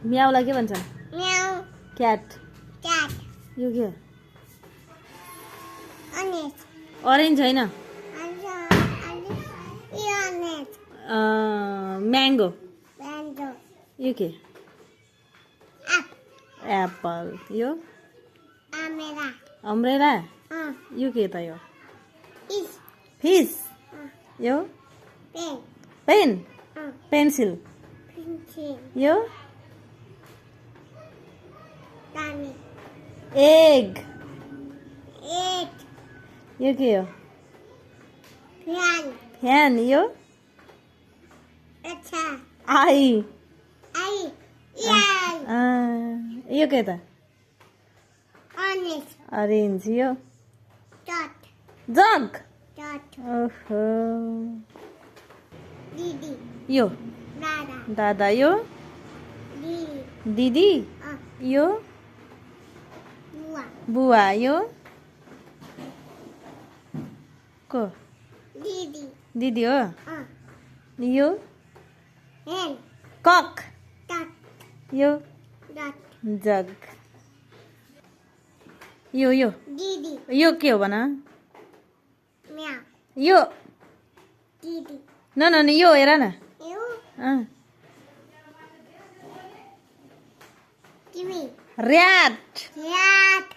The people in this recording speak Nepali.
म्याउलाई के भन्छ? म्याउ क्याट। क्याट यो के? अनेस अरेन्ज होइन, अनेस म्याङ्गो। ब्यान्डो यो के? App Apple. यो आमेरा अम्ब्रेला। अँ यो के त? यो इस फिस। अँ यो पेन पेन, अँ पेन्सिल। पेन्सिल यो तानी एग। एट यो के हो? Fan fan. यो अच्छा आई। आई याल यो के त? अनेस अरेन्ज। यो डट जग। डट ओहो। दीदी यो दादा दादा। यो दीदी दिदी। अँ यो बुवा बुवा। यो को? दीदी दिदी हो। अँ यो हेन कक। डट यो डट जग। यो दीदी यो के हो भन? म्याउ यो दीदी न न न, यो हेर न। यू अँ, किवी ऱ्याट। क्याट